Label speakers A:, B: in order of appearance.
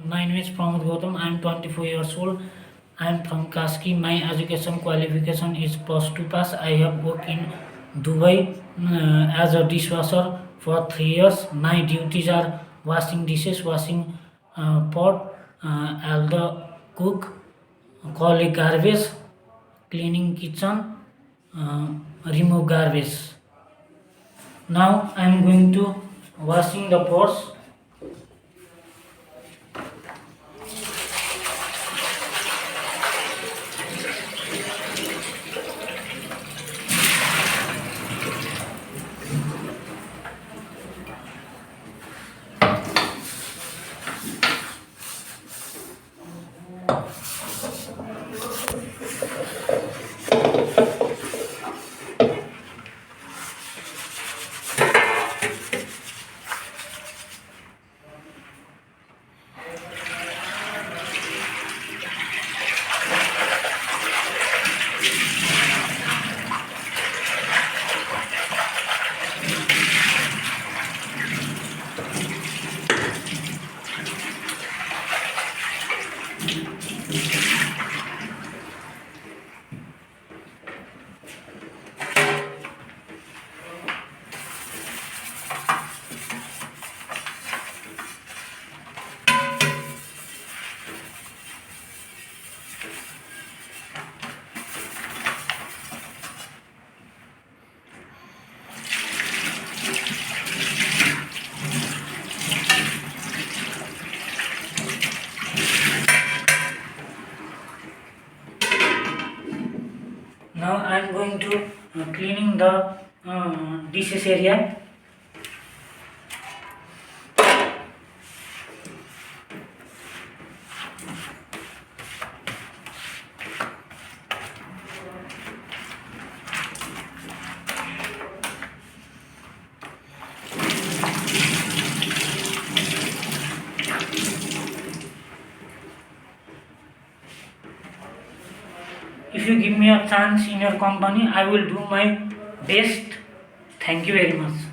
A: My name is Pramod Gautam. I am 24 years old. I am from Kaski. My education qualification is plus 2 pass. I have worked in Dubai as a dishwasher for 3 years. My duties are washing dishes, washing pot, elder cook, collect garbage, cleaning kitchen, uh, remove garbage. Now I am going to washing the pots. Now I am going to cleaning the dishes area. If you give me a chance in your company, I will do my best. Thank you very much.